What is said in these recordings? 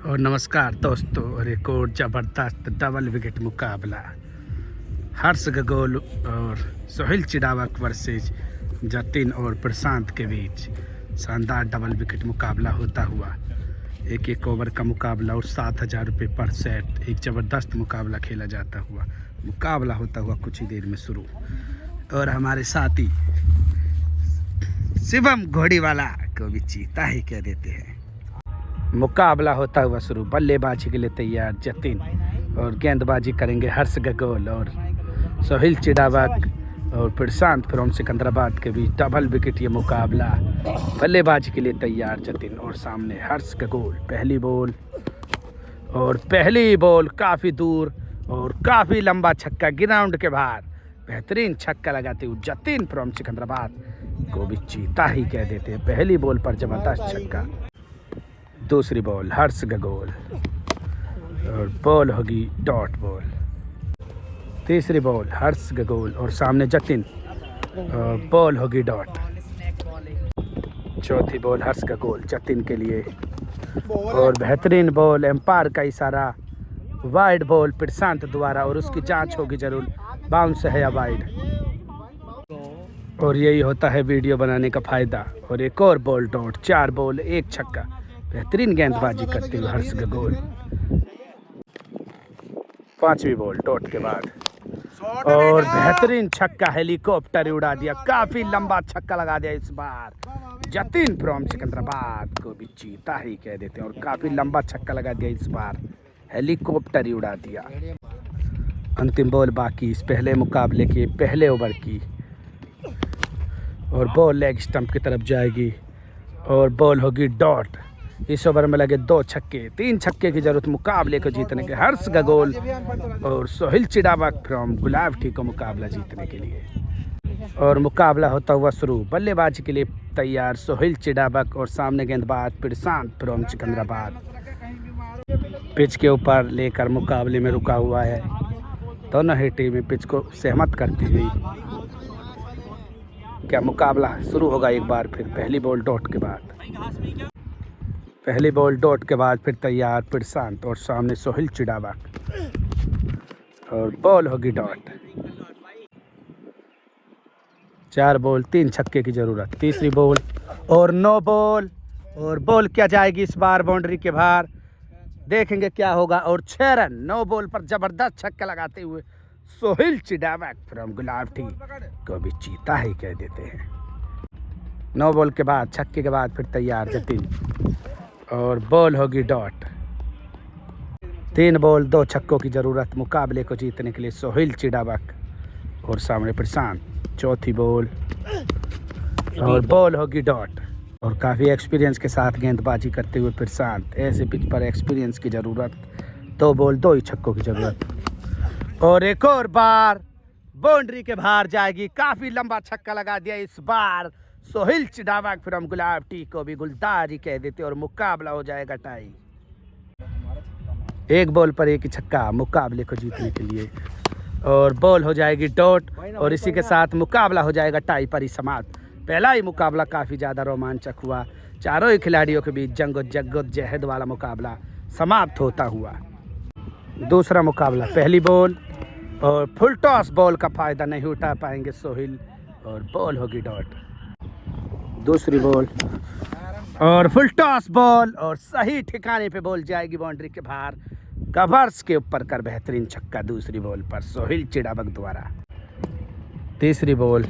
और नमस्कार दोस्तों, और एक और ज़बरदस्त डबल विकेट मुकाबला हर्ष गगोल और सोहेल चिड़ावक वर्सेज जतिन और प्रशांत के बीच शानदार डबल विकेट मुकाबला होता हुआ एक एक ओवर का मुकाबला और 7,000 रुपये पर सेट एक ज़बरदस्त मुकाबला खेला जाता हुआ मुकाबला होता हुआ कुछ ही देर में शुरू। और हमारे साथी शिवम घोड़ीवाला को भी चीता ही कह देते हैं। मुकाबला होता हुआ शुरू। बल्लेबाजी के लिए तैयार जतिन और गेंदबाजी करेंगे हर्ष गगोल और सोहेल चिड़ावक और प्रशांत फ्रॉम सिकंदराबाद के बीच डबल विकेट ये मुकाबला। बल्लेबाजी के लिए तैयार जतिन और सामने हर्ष गगोल। पहली बॉल काफ़ी दूर और काफ़ी लंबा छक्का ग्राउंड के बाहर। बेहतरीन छक्का लगाते हुए जतिन फ्रॉम सिकंदराबाद को भी चीता ही कह देते हैं। पहली बॉल पर जबरदस्त छक्का। दूसरी बॉल हर्ष गगोल और बॉल होगी डॉट बॉल। तीसरी बॉल हर्ष गगोल और सामने जतिन और बॉल होगी डॉट। चौथी बॉल हर्ष गगोल जतिन के लिए और बेहतरीन बॉल, एम्पायर का इशारा, वाइड बॉल प्रशांत द्वारा और उसकी जांच होगी जरूर, बाउंस है या वाइड। और यही होता है वीडियो बनाने का फ़ायदा। और एक और बॉल डॉट। 4 बॉल 1 छक्का। बेहतरीन गेंदबाजी करते हुए हर्ष गगोल। 5वीं बॉल डॉट के बाद और बेहतरीन छक्का, हेलीकॉप्टर उड़ा दिया। काफ़ी लंबा छक्का लगा दिया इस बार। जतिन फ्रॉम सिकंदराबाद को भी चीता ही कह देते हैं और काफ़ी लंबा छक्का लगा दिया इस बार। हेलीकॉप्टर ही उड़ा दिया। अंतिम बॉल बाकी इस पहले मुकाबले के पहले ओवर की और बॉल लेग स्टंप की तरफ जाएगी और बॉल होगी डॉट। इस ओवर में लगे 2 छक्के, 3 छक्के की जरूरत मुकाबले को जीतने के। हर्ष गगोल और सोहेल चिड़ावक फ्रॉम गुलावटी को मुकाबला जीतने के लिए। और मुकाबला होता हुआ शुरू। बल्लेबाजी के लिए तैयार सोहेल चिड़ावक और सामने गेंदबाज प्रशांत फ्रॉम सिकंदराबाद। पिच के ऊपर लेकर मुकाबले में रुका हुआ है। दोनों ही टीमें पिच को सहमत करती हुई क्या मुकाबला शुरू होगा एक बार फिर। पहली बॉल डॉट के बाद फिर तैयार प्रशांत और सामने सोहेल चिड़ावक और बॉल होगी डॉट। 4 बॉल 3 छक्के की जरूरत। तीसरी बॉल और 9 बॉल और बॉल क्या जाएगी इस बार बाउंड्री के बाहर। देखेंगे क्या होगा। और 6 रन 9 बॉल पर जबरदस्त छक्का लगाते हुए सोहेल चिड़ावक फ्रॉम गुलावटी को भी चीता ही कह देते हैं। 9 बॉल के बाद छक्के के बाद फिर तैयार जतिन और बॉल होगी डॉट। 3 बॉल 2 छक्कों की ज़रूरत मुकाबले को जीतने के लिए सोहेल चिड़ावक और सामने प्रशांत। चौथी बॉल और बॉल होगी डॉट। और काफ़ी एक्सपीरियंस के साथ गेंदबाजी करते हुए प्रशांत। ऐसे पिच पर एक्सपीरियंस की ज़रूरत। 2 बॉल 2 ही छक्कों की ज़रूरत। और एक और बार बाउंड्री के बाहर जाएगी। काफ़ी लंबा छक्का लगा दिया इस बार। सोहेल चिड़ावक फ्रॉम गुलावटी को भी गुलदारी कह देते और मुकाबला हो जाएगा टाई। 1 बॉल पर 1 ही छक्का मुकाबले को जीतने के लिए। और बॉल हो जाएगी डॉट और इसी के साथ मुकाबला हो जाएगा टाई पर ही समाप्त। पहला ही मुकाबला काफ़ी ज़्यादा रोमांचक हुआ। चारों ही खिलाड़ियों के बीच जद्दोजहद वाला मुकाबला समाप्त होता हुआ। दूसरा मुकाबला पहली बॉल और फुल टॉस बॉल का फ़ायदा नहीं उठा पाएंगे सोहेल और बॉल होगी डॉट। दूसरी बॉल और फुल टॉस बॉल और सही ठिकाने पे बॉल जाएगी बाउंड्री के बाहर। कवर्स के ऊपर कर बेहतरीन छक्का दूसरी बॉल पर सोहेल चिड़ावक द्वारा। तीसरी बॉल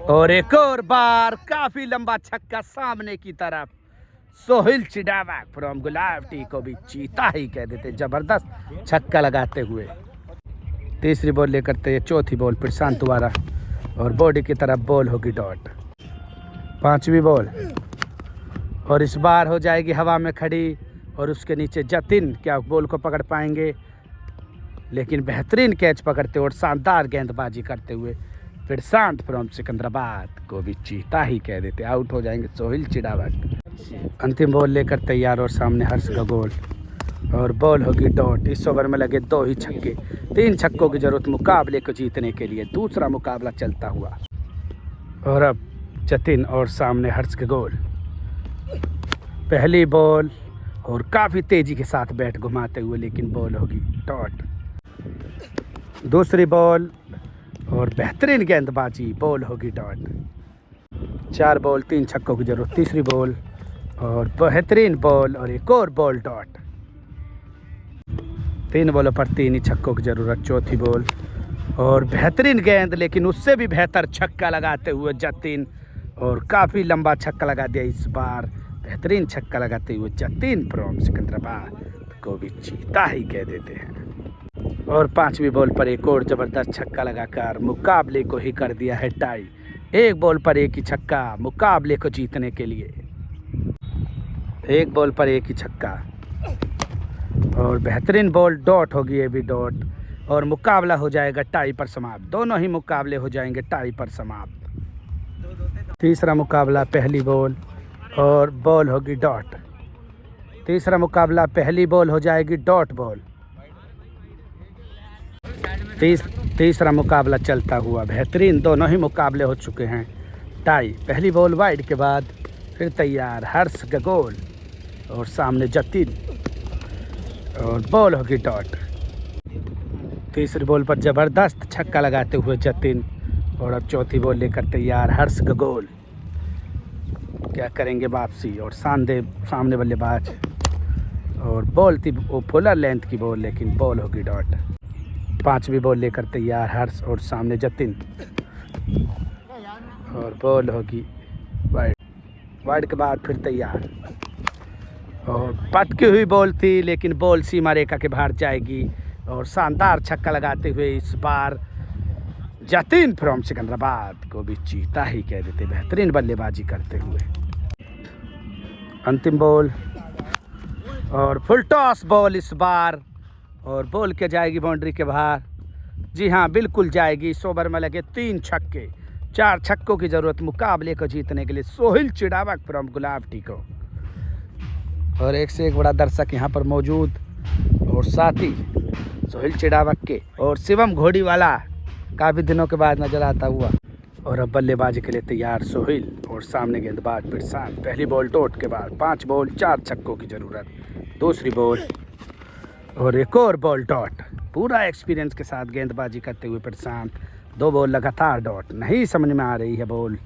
और एक और बार काफ़ी लंबा छक्का सामने की तरफ। सोहेल चिड़ावक फ्रॉम गुलावटी को भी चीता ही कह देते जबरदस्त छक्का लगाते हुए। तीसरी बॉल लेकर ते चौथी बॉल प्रशांत द्वारा और बॉडी की तरफ बॉल होगी डॉट। 5वीं बॉल और इस बार हो जाएगी हवा में खड़ी और उसके नीचे जतिन। क्या बॉल को पकड़ पाएंगे, लेकिन बेहतरीन कैच पकड़ते और शानदार गेंदबाजी करते हुए प्रशांत फ्रॉम सिकंदराबाद को भी चीता ही कह देते। आउट हो जाएंगे सोहेल चिड़ावक। अंतिम बॉल लेकर तैयार और सामने हर्ष गगोल और बॉल होगी डॉट। इस ओवर में लगे 2 ही छक्के, 3 छक्कों की जरूरत मुकाबले को जीतने के लिए। दूसरा मुकाबला चलता हुआ और अब जतिन और सामने हर्ष गगोल। पहली बॉल और काफ़ी तेज़ी के साथ बैट घुमाते हुए, लेकिन बॉल होगी डॉट। दूसरी बॉल और बेहतरीन गेंदबाजी, बॉल होगी डॉट। 4 बॉल 3 छक्कों की ज़रूरत। तीसरी बॉल और बेहतरीन बॉल और एक और बॉल डॉट। 3 बॉलों पर 3 ही छक्कों की ज़रूरत। चौथी बॉल और बेहतरीन गेंद, लेकिन उससे भी बेहतर छक्का लगाते हुए जतिन, और काफ़ी लंबा छक्का लगा दिया इस बार। बेहतरीन छक्का लगाते हुए जतिन फ्रॉम सिकंदराबाद को भी चीता ही कह देते हैं। और 5वीं बॉल पर एक और ज़बरदस्त छक्का लगाकर मुकाबले को ही कर दिया है टाई। 1 बॉल पर 1 ही छक्का मुकाबले को जीतने के लिए। 1 बॉल पर 1 ही छक्का और बेहतरीन बॉल डॉट होगी, ये भी डॉट, और मुकाबला हो जाएगा टाई पर समाप्त। दोनों ही मुकाबले हो जाएंगे टाई पर समाप्त। तीसरा मुकाबला पहली बॉल और बॉल होगी डॉट। तीसरा मुकाबला पहली बॉल हो जाएगी डॉट बॉल। तीसरा मुकाबला चलता हुआ बेहतरीन, दोनों ही मुकाबले हो चुके हैं टाई। पहली बॉल वाइड के बाद फिर तैयार हर्ष गगोल और सामने जतिन, और बॉल होगी डॉट। तीसरी बॉल पर ज़बरदस्त छक्का लगाते हुए जतिन, और अब चौथी बॉल लेकर तैयार हर्ष गगोल। क्या करेंगे वापसी, और सामने बल्लेबाज, और बॉल थी वो फुलर लेंथ की बॉल, लेकिन बॉल होगी डॉट। 5वीं बॉल लेकर तैयार हर्ष और सामने जतिन, और बॉल होगी वाइड। वाइड के बाद फिर तैयार, और पटकी हुई बॉल थी, लेकिन बॉल सीमा रेखा के बाहर जाएगी, और शानदार छक्का लगाते हुए इस बार जतिन फ्रॉम सिकंदराबाद को भी चीता ही कह देते, बेहतरीन बल्लेबाजी करते हुए। अंतिम बॉल और फुल टॉस बॉल इस बार, और बॉल क्या जाएगी बाउंड्री के बाहर। जी हाँ, बिल्कुल जाएगी। इस ओवर में लगे 3 छक्के, 4 छक्कों की ज़रूरत मुकाबले को जीतने के लिए सोहिल चिड़ावक फ्रॉम गुलाबटी को। और एक से एक बड़ा दर्शक यहाँ पर मौजूद, और साथ ही सोहिल चिड़ावक के और शिवम घोड़ीवाला काफ़ी दिनों के बाद नजर आता हुआ। और अब बल्लेबाजी के लिए तैयार सोहिल और सामने गेंदबाज प्रशांत। पहली बॉल डॉट के बाद 5 बॉल 4 छक्कों की ज़रूरत। दूसरी बॉल और एक और बॉल डॉट। पूरा एक्सपीरियंस के साथ गेंदबाजी करते हुए प्रशांत। 2 बॉल लगातार डॉट, नहीं समझ में आ रही है बॉल।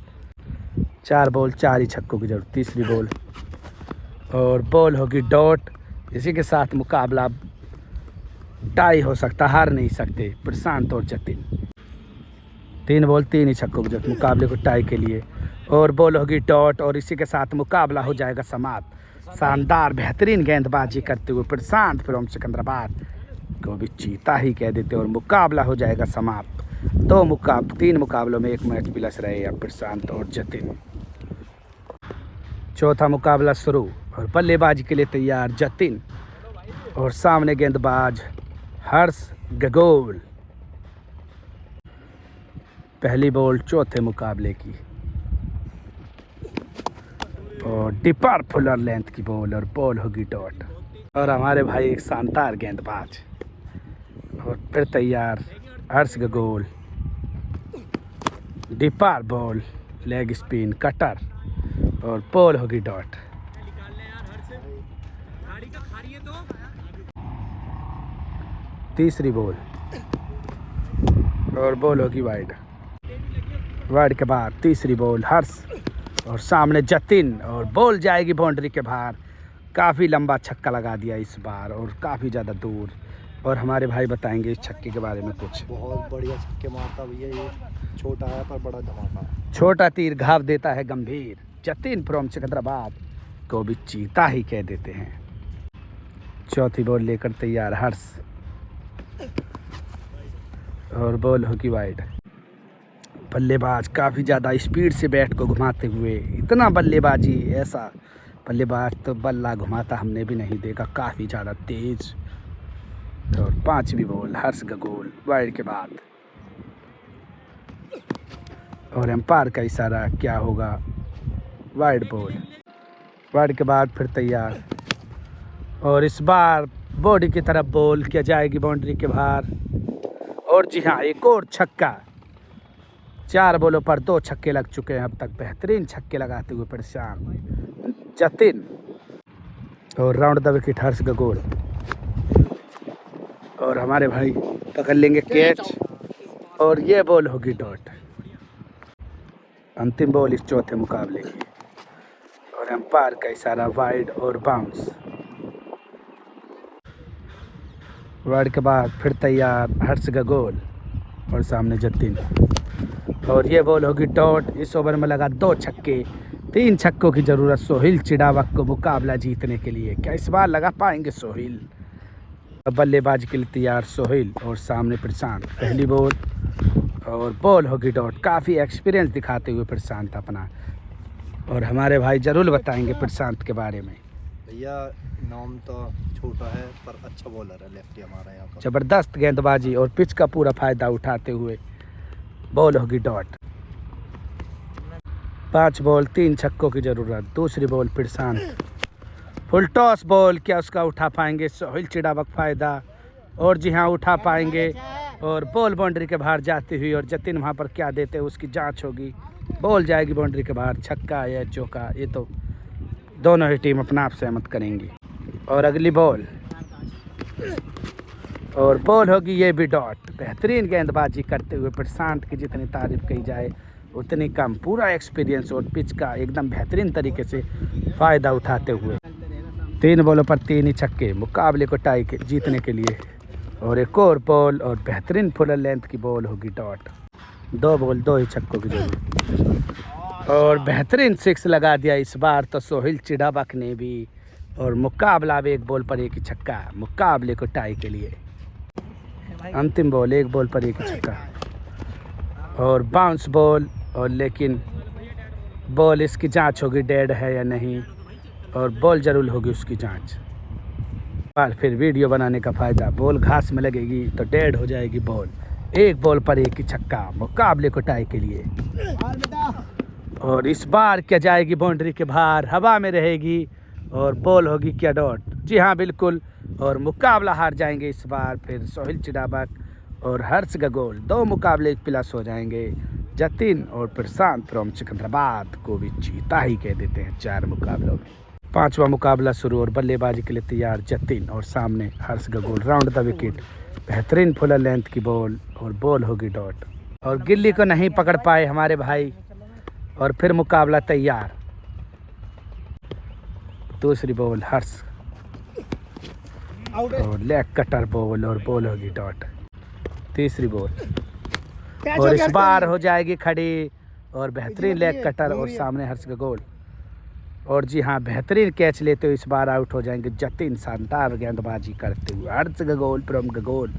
4 बॉल 4 ही छक्कों की ज़रूरत। तीसरी बॉल और बॉल होगी डॉट। इसी के साथ मुकाबला टाई हो सकता, हार नहीं सकते प्रशांत और जतिन। 3 बॉल 3 ही छक्कों की जरूरत मुकाबले को टाई के लिए, और बॉल होगी डॉट, और इसी के साथ मुकाबला हो जाएगा समाप्त। शानदार बेहतरीन गेंदबाजी करते हुए प्रशांत फ्रॉम सिकंदराबाद को भी चीता ही कह देते, और मुकाबला हो जाएगा समाप्त। 3 मुकाबलों में 1 मैच पिलस रहे अब प्रशांत और जतिन। चौथा मुकाबला शुरू, और बल्लेबाजी के लिए तैयार जतिन और सामने गेंदबाज हर्ष गगोल। पहली बॉल चौथे मुकाबले की, और डिपर फुलर लेंथ की बॉल, और बॉल होगी डॉट। और हमारे भाई एक शानदार गेंदबाज, और फिर तैयार Harsh Gagol. Dipper ball, leg spin, cutter, और बॉल होगी डॉट। तीसरी बॉल और बॉल होगी वाइड। वाइड के बाद तीसरी बॉल हर्ष और सामने जतिन, और बॉल जाएगी बाउंड्री के बाहर। काफ़ी लंबा छक्का लगा दिया इस बार, और काफ़ी ज़्यादा दूर। और हमारे भाई बताएंगे इस छक्के के बारे में कुछ। बहुत बढ़िया छक्के मारता भैया, ये छोटा है पर बड़ा धमाका है। छोटा तीर घाव देता है गंभीर। जतिन फ्रॉम सिकंदराबाद को भी चीता ही कह देते हैं। चौथी बॉल लेकर तैयार हर्ष, और बॉल होगी वाइड। बल्लेबाज काफ़ी ज़्यादा स्पीड से बैट को घुमाते हुए, इतना बल्लेबाजी, ऐसा बल्लेबाज तो बल्ला घुमाता हमने भी नहीं देखा, काफ़ी ज़्यादा तेज़। और 5वीं बॉल हर्ष गगोल वाइड के बाद, और एम्पायर का इशारा क्या होगा, वाइड बॉल। वाइड के बाद फिर तैयार, और इस बार बॉडी की तरफ बॉल क्या जाएगी बाउंड्री के बाहर। और जी हाँ, एक और छक्का। 4 बॉलों पर 2 छक्के लग चुके हैं अब तक। बेहतरीन छक्के लगाते हुए प्रशांत। जतिन और राउंड द विकेट हर्ष गगोल। और हमारे भाई पकड़ लेंगे कैच और ये बॉल होगी डॉट। अंतिम बॉल इस चौथे मुकाबले की और एम्पायर का इशारा वाइड और बाउंस। वाइड के बाद फिर तैयार हर्ष गगोल और सामने जतिन और ये बॉल होगी डॉट। इस ओवर में लगा 2 छक्के, 3 छक्कों की ज़रूरत सोहिल चिड़ावक को मुकाबला जीतने के लिए। क्या इस बार लगा पाएंगे सोहिल? बल्लेबाजी के लिए तैयार सोहिल और सामने प्रशांत। पहली बॉल और बॉल होगी डॉट। काफ़ी एक्सपीरियंस दिखाते हुए प्रशांत अपना, और हमारे भाई ज़रूर बताएंगे प्रशांत के बारे में। भैया नाम तो छोटा है पर अच्छा बॉलर है, लेफ्टी हमारा यहाँ का। ज़बरदस्त गेंदबाजी और पिच का पूरा फ़ायदा उठाते हुए बॉल होगी डॉट। 5 बॉल 3 छक्कों की ज़रूरत। दूसरी बॉल प्रशांत, फुल टॉस बॉल। क्या उसका उठा पाएंगे सोहिल चिड़ावक? फ़ायदा, और जी हाँ उठा पाएंगे और बॉल बाउंड्री के बाहर जाती हुई, और जतिन वहाँ पर क्या देते हैं उसकी जांच होगी। बॉल जाएगी बाउंड्री के बाहर। छक्का या चौका ये तो दोनों ही टीम अपना आप सहमत करेंगी। और अगली बॉल और बॉल होगी ये भी डॉट। बेहतरीन गेंदबाजी करते हुए प्रशांत की जितनी तारीफ की जाए उतनी कम। पूरा एक्सपीरियंस और पिच का एकदम बेहतरीन तरीके से फ़ायदा उठाते हुए 3 बॉलों पर 3 ही छक्के मुकाबले को टाई के जीतने के लिए। और एक और बॉल और बेहतरीन फुल लेंथ की बॉल होगी डॉट। 2 बॉल 2 ही छक्कों की जरूरत और बेहतरीन 6 लगा दिया इस बार तो सोहिल चिड़ावक ने भी। और मुकाबला भी 1 बॉल पर 1 ही छक्का मुकाबले को टाई के लिए। अंतिम बॉल 1 बॉल पर 1 ही छक्का और बाउंस बॉल, और लेकिन बॉल इसकी जांच होगी डेड है या नहीं, और बॉल जरूर होगी उसकी जांच। और फिर वीडियो बनाने का फ़ायदा, बॉल घास में लगेगी तो डेड हो जाएगी बॉल। 1 बॉल पर 1 ही छक्का मुकाबले को टाई के लिए। और इस बार क्या जाएगी बाउंड्री के बाहर, हवा में रहेगी और बॉल होगी क्या डॉट? जी हाँ बिल्कुल। और मुकाबला हार जाएंगे इस बार फिर सोहिल चिड़ावक और हर्ष गगोल। 2 मुकाबले प्लस हो जाएंगे। जतिन और प्रशांत फ्रॉम सिकंदराबाद को भी जीता ही कह देते हैं 4 मुकाबलों में। 5वां मुकाबला शुरू और बल्लेबाजी के लिए तैयार जतिन और सामने हर्ष गगोल। राउंड द विकेट, बेहतरीन फुल लेंथ की बॉल और बॉल होगी डॉट। और गिल्ली को नहीं पकड़ पाए हमारे भाई और फिर मुकाबला तैयार। दूसरी बॉल हर्ष और लेग कटर बॉल और बॉल होगी डॉट। तीसरी बॉल और इस बार हो जाएगी खड़ी और बेहतरीन लेग कटर और सामने हर्ष गगोल। और जी हाँ बेहतरीन कैच लेते हुए इस बार आउट हो जाएंगे जतिन। शानदार गेंदबाजी करते हुए हर्ष गगोल फ्रॉम गगोल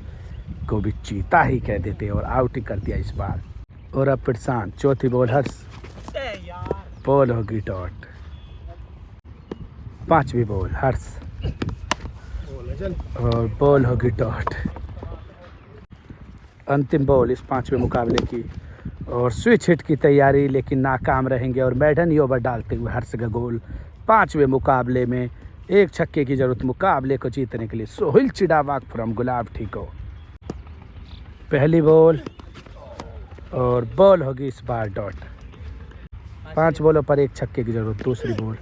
को भी चीता ही कह देते हैं और आउट ही कर दिया इस बार। और अब प्रशांत, चौथी बॉल हर्ष, बॉल होगी डॉट। 5वीं बॉल हर्ष और बॉल होगी डॉट। अंतिम बॉल इस 5वें मुकाबले की और स्विच हिट की तैयारी, लेकिन नाकाम रहेंगे और मैडन ही ओवर डालते हुए हर्ष गगोल 5वें मुकाबले में 1 छक्के की जरूरत मुकाबले को जीतने के लिए सोहिल चिड़ावक फ्रॉम गुलाबटी को। पहली बॉल और बॉल होगी इस बार डॉट। 5 बॉलों पर 1 छक्के की जरूरत। दूसरी बॉल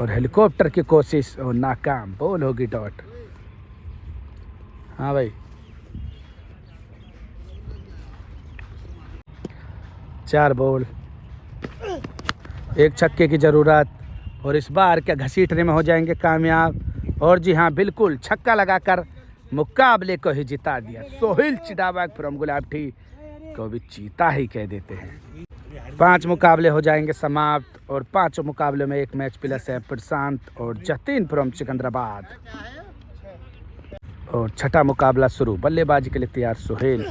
और हेलीकॉप्टर की कोशिश और नाकाम, बॉल होगी डॉट। हाँ भाई 4 बॉल 1 छक्के की ज़रूरत और इस बार क्या घसीटने में हो जाएंगे कामयाब। और जी हाँ बिल्कुल छक्का लगाकर मुकाबले को ही जिता दिया। सोहिल चिड़ावक फ्रॉम गुलाबटी को भी चीता ही कह देते हैं। 5 मुकाबले हो जाएंगे समाप्त और 5 मुकाबले में 1 मैच प्लस है प्रशांत और जतिन फ्रॉम सिकंदराबाद। और 6ठा मुकाबला शुरू। बल्लेबाजी के लिए तैयार सोहेल।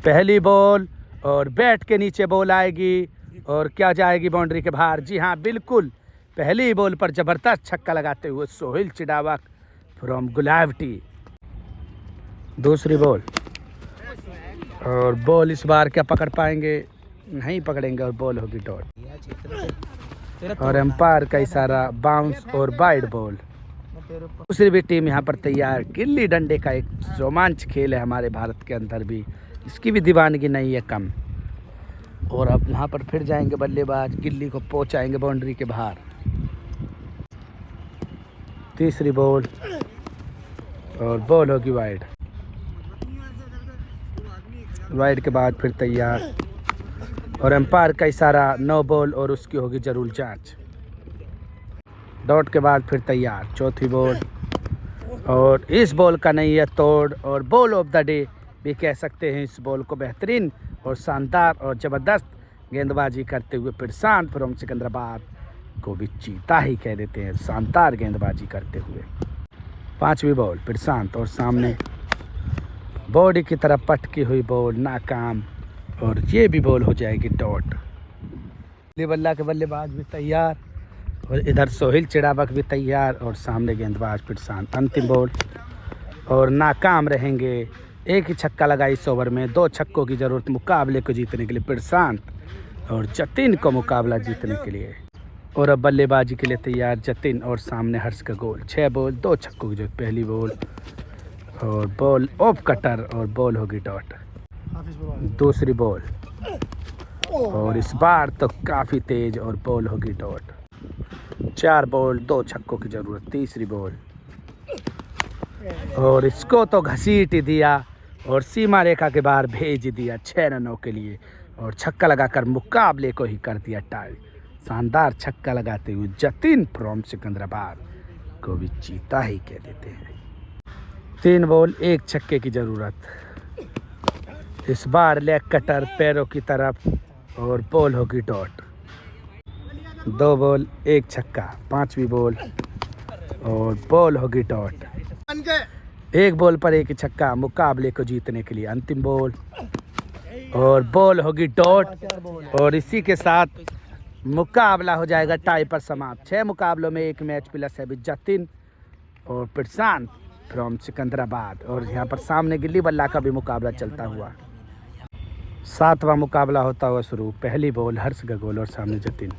पहली बॉल और बैट के नीचे बॉल आएगी और क्या जाएगी बाउंड्री के बाहर? जी हाँ बिल्कुल, पहली बॉल पर जबरदस्त छक्का लगाते हुए सोहिल चिड़ावक फ्रॉम गुलाबटी। दूसरी बॉल और बॉल इस बार क्या पकड़ पाएंगे? नहीं पकड़ेंगे और बॉल होगी डॉट। और एम्पायर का इशारा बाउंस और वाइड बॉल। दूसरी भी टीम यहाँ पर तैयार। गिल्ली डंडे का एक रोमांच खेल है हमारे भारत के अंदर भी, इसकी भी दीवानगी नहीं है कम। और अब यहाँ पर फिर जाएंगे बल्लेबाज, गिल्ली को पहुँचाएंगे बाउंड्री के बाहर। तीसरी बॉल और बॉल होगी वाइड। वाइड के बाद फिर तैयार और एम्पायर का इशारा, नो बॉल और उसकी होगी जरूर जांच। डॉट के बाद फिर तैयार, चौथी बॉल और इस बॉल का नहीं है तोड़ और बॉल ऑफ द डे भी कह सकते हैं इस बॉल को। बेहतरीन और शानदार और ज़बरदस्त गेंदबाजी करते हुए प्रशांत फ्रॉम सिकंदराबाद को भी चीता ही कह देते हैं, शानदार गेंदबाजी करते हुए। पांचवी बॉल प्रशांत और सामने बॉडी की तरफ पटकी हुई बॉल नाकाम और ये भी बॉल हो जाएगी डॉट। बल्ला के बल्लेबाज भी तैयार और इधर सोहिल चिड़ावक भी तैयार और सामने गेंदबाज प्रशांत। अंतिम बॉल और नाकाम रहेंगे। एक ही छक्का लगा इस ओवर में, 2 छक्कों की ज़रूरत मुकाबले को जीतने के लिए प्रशांत और जतिन को मुकाबला जीतने के लिए। और अब बल्लेबाजी के लिए तैयार जतिन और सामने हर्ष का गोल। 6 बॉल 2 छक्कों की जरूरत। पहली बॉल और बॉल ऑफ कटर और बॉल होगी डॉट। दूसरी बॉल और इस बार तो काफ़ी तेज और बॉल होगी डॉट। 4 बॉल 2 छक्कों की ज़रूरत। तीसरी बॉल और इसको तो घसीट ही दिया और सीमा रेखा के बाहर भेज दिया 6 रनों के लिए और छक्का लगाकर मुकाबले को ही कर दिया टाई। शानदार छक्का लगाते हुए जतिन फ्रॉम सिकंदराबाद को भी चीता ही कह देते हैं। 3 बॉल 1 छक्के की ज़रूरत। इस बार लेग कटर पैरों की तरफ और बॉल होगी डॉट। 2 बॉल 1 छक्का। 5वीं बॉल और बॉल होगी डॉट। 1 बॉल पर 1 छक्का मुकाबले को जीतने के लिए। अंतिम बॉल और बॉल होगी डॉट और इसी के साथ मुकाबला हो जाएगा टाई पर समाप्त। 6 मुकाबलों में 1 मैच प्लस है अभी जतिन और प्रशांत फ्रॉम सिकंदराबाद और यहाँ पर सामने गिल्ली बल्ला का भी मुकाबला चलता हुआ। 7वां मुकाबला होता हुआ शुरू। पहली बॉल हर्ष का गोल और सामने जतिन।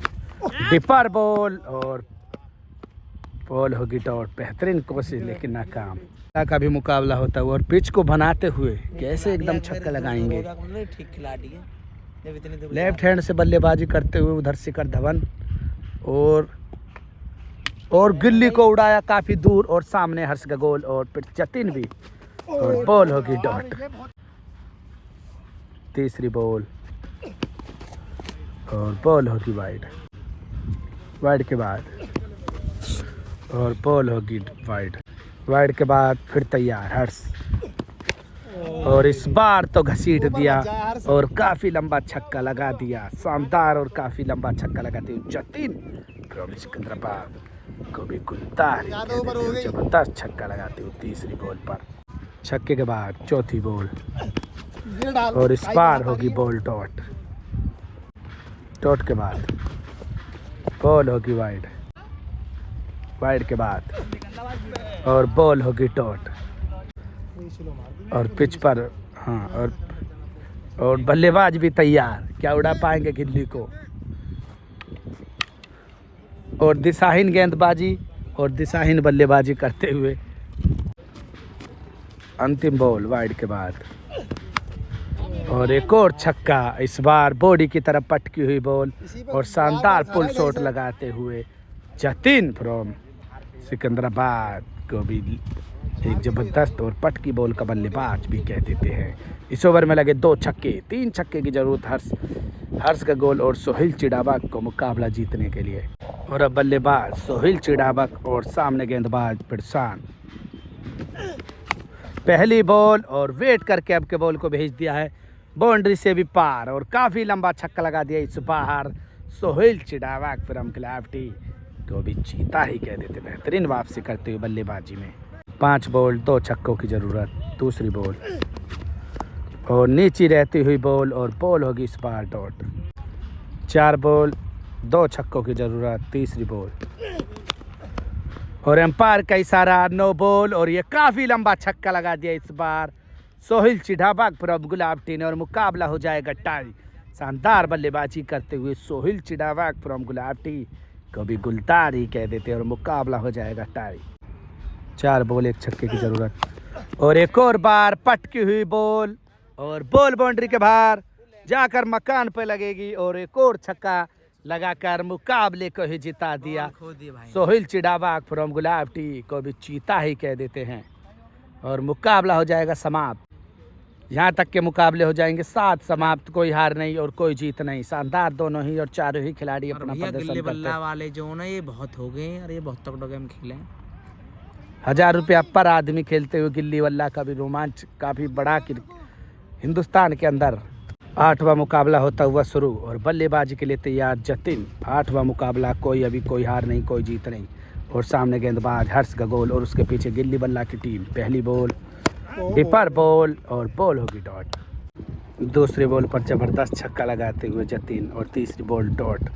डिपर बॉल और बॉल होगी डॉट। बेहतरीन कोशिश लेकिन नाकाम। का भी मुकाबला होता हुआ और पिच को बनाते हुए कैसे एकदम छक्का लगाएंगे। लेफ्ट हैंड से बल्लेबाजी करते हुए उधर शिखर धवन और गिल्ली को उड़ाया काफ़ी दूर और सामने हर्ष का गोल और फिर जतिन भी और बॉल होगी डॉट। तीसरी बॉल और बॉल होगी वाइड। वाइड के बाद और बॉल होगी वाइड। वाइड के बाद फिर तैयार हर्ष और इस बार तो घसीट दिया और काफ़ी लंबा छक्का लगा दिया। शानदार और काफ़ी लंबा छक्का लगाते हुए जतिन फ्रॉम सिकंदराबाद को भी गुलतार जबरदस्त छक्का लगाते हुए। तीसरी बॉल पर छक्के के बाद चौथी बॉल और इस बार होगी बॉल डॉट। डॉट के बाद बॉल होगी वाइड। वाइड के बाद और बॉल होगी डॉट और पिच पर हाँ और बल्लेबाज भी तैयार। क्या उड़ा पाएंगे गिल्ली को और दिशाहीन गेंदबाजी और दिशाहीन बल्लेबाजी करते हुए। अंतिम बॉल वाइड के बाद और एक और छक्का। इस बार बॉडी की तरफ पटकी हुई बॉल और शानदार पुल शॉट लगाते हुए जतिन फ्रॉम सिकंदराबाद को भी एक ज़बरदस्त और पटकी बॉल का बल्लेबाज भी कह देते हैं। इस ओवर में लगे 2 छक्के। 3 छक्के की ज़रूरत हर्ष का गोल और सोहिल चिड़ावक को मुकाबला जीतने के लिए। और अब बल्लेबाज सोहिल चिड़ावक और सामने गेंदबाज प्रशांत। पहली बॉल और वेट करके अब के बॉल को भेज दिया है बाउंड्री से भी पार और काफ़ी लंबा छक्का लगा दिया इस बार सोहिल चिड़ावक फ्रॉम क्लाफ्टी को भी चीता ही कह देते। बेहतरीन वापसी करते हुए बल्लेबाजी में। 5 बॉल 2 छक्कों की ज़रूरत। दूसरी बॉल और नीचे रहती हुई बॉल और बॉल होगी इस बार डॉट। 4 बॉल 2 छक्कों की ज़रूरत। तीसरी बॉल और एम्पायर का इशारा, नो बॉल और ये काफ़ी लंबा छक्का लगा दिया इस बार सोहिल चिड़ावक फ्रॉम गुलाबटी ने और मुकाबला हो जाएगा टाई। शानदार बल्लेबाजी करते हुए सोहिल चिड़ावक फ्रॉम गुलाबटी को भी गुलतार ही कह देते हैं और मुकाबला हो जाएगा टाई। 4 बॉल 1 छक्के की ज़रूरत और एक और बार पटकी हुई बॉल और बॉल बाउंड्री के बाहर जाकर मकान पर लगेगी और एक और छक्का लगाकर मुकाबले को ही जिता दिया। खो दिए भाई। सोहेल चिड़ावाक फ्रॉम गुलाबटी को भी चीता ही कह देते हैं। और मुकाबला हो जाएगा समाप्त। यहाँ तक के मुकाबले हो जाएंगे 7 समाप्त, कोई हार नहीं और कोई जीत नहीं। शानदार दोनों ही और चारों ही खिलाड़ी और अपना भैया प्रदर्शन गिल्ली करते बल्ला हैं। वाले जो ना ये बहुत हो गए हैं और ये बहुत तगड़ा गेम खेले हैं। 1000 रुपया पर आदमी खेलते हुए गिल्ली बल्ला का भी रोमांच काफ़ी बड़ा हिंदुस्तान के अंदर। 8वां मुकाबला होता हुआ शुरू और बल्लेबाजी के लिए तैयार जतिन। 8वां मुकाबला, कोई हार नहीं, कोई जीत नहीं। और सामने गेंदबाज हर्ष गगोल और उसके पीछे गिल्ली बल्ला की टीम। पहली बॉल डिपर बॉल और बॉल होगी डॉट। दूसरी बॉल पर जबरदस्त छक्का लगाते हुए जतिन और तीसरी बॉल डॉट।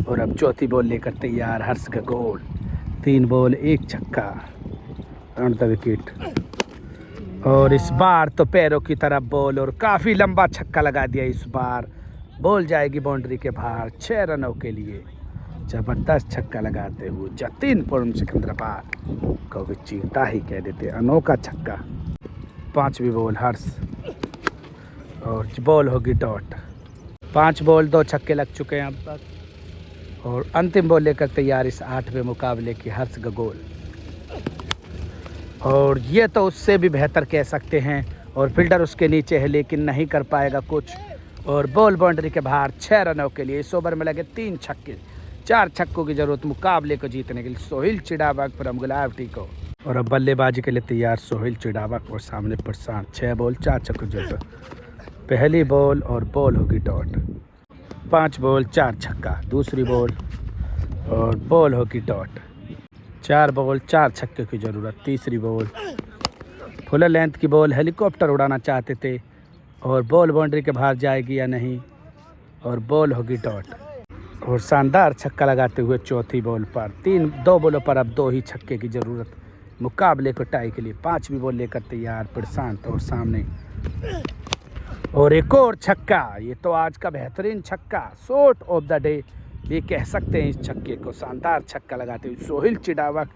और अब चौथी बॉल लेकर तैयार हर्ष गगोल। 3 बॉल 1 छक्का ऑन द विकेट। और इस बार तो पैरों की तरफ बॉल और काफ़ी लंबा छक्का लगा दिया। इस बार बॉल जाएगी बाउंड्री के बाहर 6 रनों के लिए। जबरदस्त छक्का लगाते हुए जतिन फ्रॉम सिकंदराबाद को भी चीता ही कह देते। अनोखा छक्का। 5वीं बॉल हर्ष और बॉल होगी डॉट। 5 बॉल 2 छक्के लग चुके हैं अब तक। और अंतिम बॉल लेकर तैयार इस 8वें मुकाबले की हर्ष गगोल। और ये तो उससे भी बेहतर कह सकते हैं। और फील्डर उसके नीचे है लेकिन नहीं कर पाएगा कुछ। और बॉल बाउंड्री के बाहर 6 रनों के लिए। इस ओवर में लगे 3 छक्के। 4 छक्कों की जरूरत मुकाबले को जीतने के लिए सोहेल चिड़ावक फ्रॉम गुलाबटी को। और अब बल्लेबाजी के लिए तैयार सोहेल चिड़ावक और सामने प्रशांत। 6 बॉल 4 छक्कों की जरूरत। पहली बॉल और बॉल होगी डॉट। 5 बॉल 4 छक्का। दूसरी बॉल और बॉल होगी डॉट। 4 बॉल 4 छक्के की ज़रूरत। तीसरी बॉल फुल लेंथ की बॉल। हेलीकॉप्टर उड़ाना चाहते थे और बॉल बाउंड्री के बाहर जाएगी या नहीं। और बॉल होगी डॉट। और शानदार छक्का लगाते हुए चौथी बॉल पर 2 बॉलों पर अब 2 ही छक्के की ज़रूरत मुकाबले को टाई के लिए। 5वीं बॉल लेकर तैयार प्रशांत और सामने और एक और छक्का। ये तो आज का बेहतरीन छक्का, शॉट ऑफ द डे ये कह सकते हैं इस छक्के को। शानदार छक्का लगाते हुए सोहेल चिड़ावक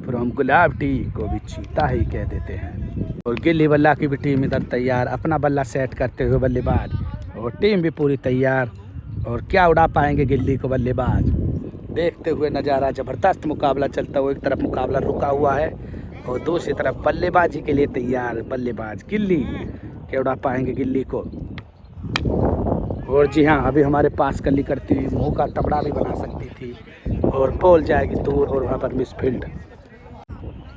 फ्रॉम गुलाबटी को भी चीता ही कह देते हैं। और गिल्ली बल्ला की भी टीम इधर तैयार, अपना बल्ला सेट करते हुए बल्लेबाज। और टीम भी पूरी तैयार। और क्या उड़ा पाएंगे गिल्ली को बल्लेबाज, देखते हुए नज़ारा। ज़बरदस्त मुकाबला चलता हुआ, एक तरफ मुकाबला रुका हुआ है और दूसरी तरफ बल्लेबाजी के लिए तैयार बल्लेबाज। गिल्ली क्या उड़ा पाएंगे गिल्ली को। और जी हाँ, अभी हमारे पास कली करती हुई मुँह का तबड़ा भी बना सकती थी। और बॉल जाएगी दूर और वहाँ पर मिस फील्ड।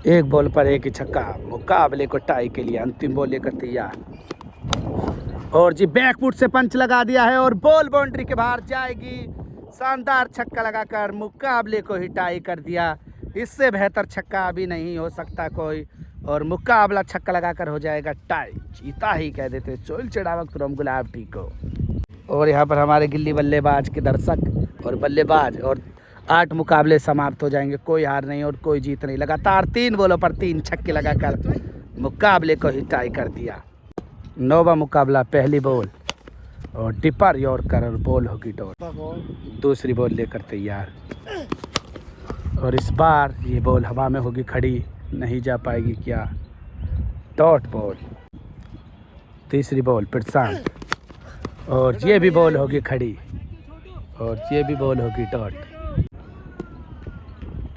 1 बॉल पर 1 ही छक्का मुकाबले को टाई के लिए। अंतिम बॉल लेकर तैयार। और जी बैकफुट से पंच लगा दिया है और बॉल बाउंड्री के बाहर जाएगी। शानदार छक्का लगाकर मुकाबले को ही टाई कर दिया। इससे बेहतर छक्का अभी नहीं हो सकता कोई। और मुकाबला छक्का लगाकर हो जाएगा टाई। चीता ही कह देते सोहेल चिड़ावक फ्रॉम गुलाबटी को। और यहाँ पर हमारे गिल्ली बल्लेबाज के दर्शक और बल्लेबाज। और 8 मुकाबले समाप्त हो जाएंगे, कोई हार नहीं और कोई जीत नहीं। लगातार 3 बॉलों पर 3 छक्के लगाकर मुकाबले को ही टाई कर दिया। 9वां मुकाबला, पहली बॉल और डिपर यॉर्कर और बॉल होगी डॉट। दूसरी बॉल लेकर तैयार। और इस बार ये बॉल हवा में होगी खड़ी, नहीं जा पाएगी क्या। Dot ball. तीसरी बॉल प्रशांत और ये भी बॉल होगी खड़ी और ये भी बॉल होगी डॉट।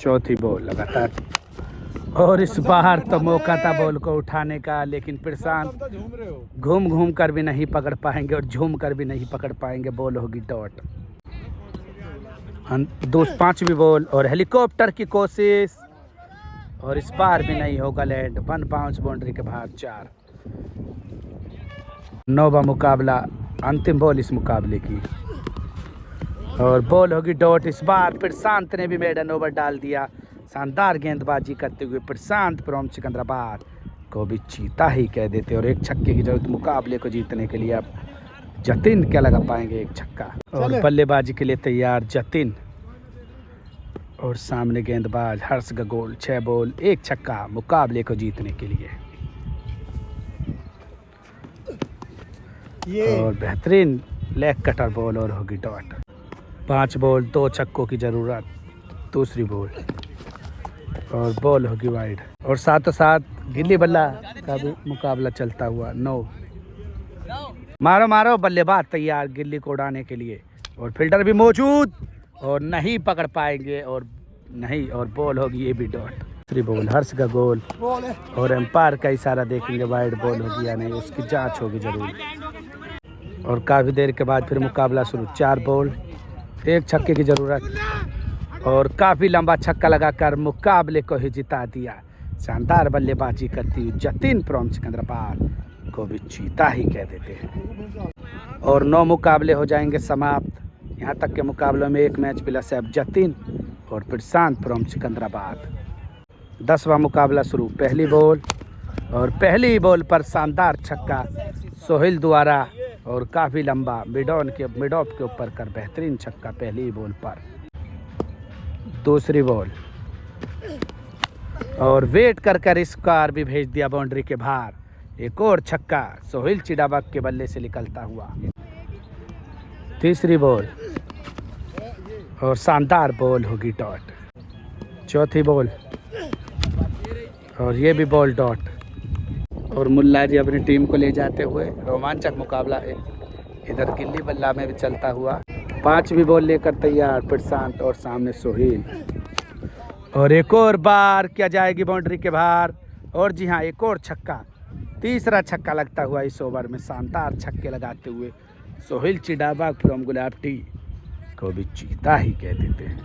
चौथी बॉल लगातार। और इस बार तो मौका था बॉल को उठाने का, लेकिन प्रशांत घूम घूम कर भी नहीं पकड़ पाएंगे और झूम कर भी नहीं पकड़ पाएंगे। बॉल होगी डॉट। 5वीं बॉल और हेलीकॉप्टर की कोशिश और इस बार भी नहीं होगा लैंड। 1 बाउंस बाउंड्री के बाहर 4। 9वां मुकाबला, अंतिम बॉल इस मुकाबले की और बॉल होगी डॉट। इस बार प्रशांत ने भी मेडन ओवर डाल दिया। शानदार गेंदबाजी करते हुए प्रशांत फ्रॉम सिकंदराबाद को भी चीता ही कह देते। और 1 छक्के की जरूरत मुकाबले को जीतने के लिए। अब जतिन क्या लगा पाएंगे 1 छक्का। और बल्लेबाजी के लिए तैयार जतिन और सामने गेंदबाज हर्ष गगोल। 6 बॉल 1 छक्का मुकाबले को जीतने के लिए। और बेहतरीन लेग कटर बॉल और होगी डॉट। 5 बॉल 2 छक्कों की ज़रूरत। दूसरी बॉल और बॉल होगी वाइड। और साथों साथ गिल्ली बल्ला का भी मुकाबला चलता हुआ। 9 मारो मारो, बल्लेबाज तैयार गिल्ली को उड़ाने के लिए और फील्डर भी मौजूद। और नहीं पकड़ पाएंगे और नहीं, और बॉल होगी ये भी डॉट। दूसरी बॉल हर्ष का गोल और एम्पायर का इशारा देखेंगे वाइड बॉल होगी या नहीं, उसकी जांच होगी जरूर। और काफ़ी देर के बाद फिर मुकाबला शुरू। 4 बॉल 1 छक्के की ज़रूरत और काफ़ी लंबा छक्का लगाकर मुकाबले को ही जिता दिया। शानदार बल्लेबाजी करती हुई जतिन फ्रॉम सिकंदराबाद को भी चीता ही कह देते हैं। और 9 मुकाबले हो जाएंगे समाप्त। यहाँ तक के मुकाबलों में 1 मैच प्लस है जतिन और प्रशांत फ्रॉम सिकंदराबाद। 10वां मुकाबला शुरू। पहली बॉल और पहली बॉल पर शानदार छक्का सोहेल द्वारा और काफ़ी लंबा मिड ऑफ के ऊपर कर बेहतरीन छक्का पहली बॉल पर। दूसरी बॉल और वेट कर स्क्वायर भी भेज दिया बाउंड्री के बाहर। एक और छक्का सोहेल चिडाबक के बल्ले से निकलता हुआ। तीसरी बॉल और शानदार बॉल होगी डॉट। चौथी बॉल और ये भी बॉल डॉट। और मुल्ला जी अपनी टीम को ले जाते हुए रोमांचक मुकाबला है इधर गिल्ली बल्ला में भी चलता हुआ। 5वीं बॉल लेकर तैयार प्रशांत और सामने सोहेल। और एक और बार क्या जाएगी बाउंड्री के बाहर। और जी हाँ, एक और छक्का, तीसरा छक्का लगता हुआ इस ओवर में। शानदार छक्के लगाते हुए सोहेल चिडाबक फ्रॉम गुलाबटी को भी चीता ही कह देते हैं।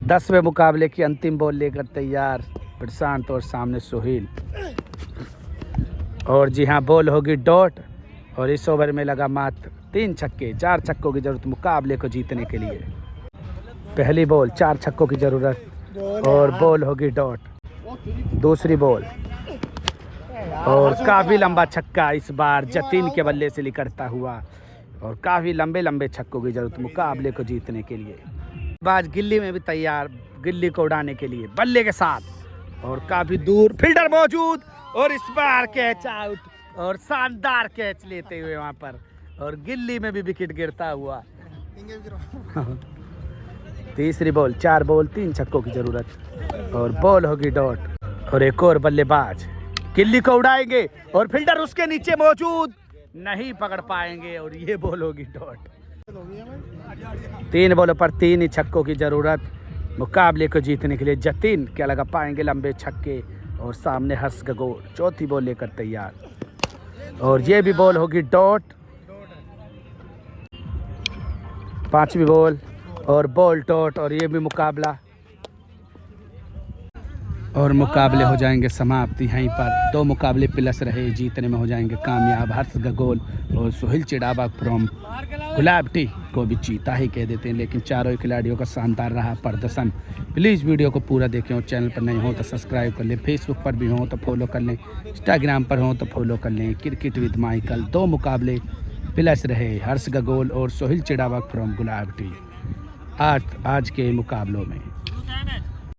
10वें मुकाबले की अंतिम बॉल लेकर तैयार प्रशांत और सामने सोहेल। और जी हाँ, बॉल होगी डॉट और इस ओवर में लगा मात्र 3 छक्के। 4 छक्कों की ज़रूरत मुकाबले को जीतने के लिए। पहली बॉल 4 छक्कों की ज़रूरत और बॉल होगी डॉट। दूसरी बॉल और काफ़ी लंबा छक्का इस बार जतिन के बल्ले से निकलता हुआ और काफ़ी लंबे छक्कों की ज़रूरत मुकाबले को जीतने के लिए। बाज गिल्ली में भी तैयार गिल्ली को उड़ाने के लिए बल्ले के साथ और काफ़ी दूर फील्डर मौजूद और इस बार कैच आउट और शानदार कैच लेते हुए वहाँ पर और गिल्ली में भी विकेट गिरता हुआ। तीसरी बॉल 4 बॉल 3 छक्कों की ज़रूरत और बॉल होगी डॉट। और एक और बल्लेबाज गिल्ली को उड़ाएंगे और फील्डर उसके नीचे मौजूद, नहीं पकड़ पाएंगे और ये बॉल होगी डॉट। 3 बॉलों पर 3 ही छक्कों की ज़रूरत मुकाबले को जीतने के लिए। जतिन क्या लगा पाएंगे लंबे छक्के और सामने हर्ष का गोल। चौथी बॉल लेकर तैयार और ये भी बॉल होगी डॉट। 5वीं बॉल और बॉल डॉट और ये भी मुकाबला और मुकाबले हो जाएंगे समाप्त। यहीं पर 2 मुकाबले प्लस रहे, जीतने में हो जाएंगे कामयाब हर्ष गगोल और सोहेल चिडाबक फ्रॉम गुलाबटी को भी चीता ही कह देते हैं। लेकिन चारों खिलाड़ियों का शानदार रहा प्रदर्शन। प्लीज़ वीडियो को पूरा देखें और चैनल पर नहीं हो तो सब्सक्राइब कर लें, फेसबुक पर भी हो तो फॉलो कर लें, इंस्टाग्राम पर हो तो फॉलो कर लें। क्रिकेट विद माइकल 2 मुकाबले प्लस रहे, हर्ष गगोल और सोहेल चिडाबक फ्रॉम गुलाबटी आज के मुकाबलों में।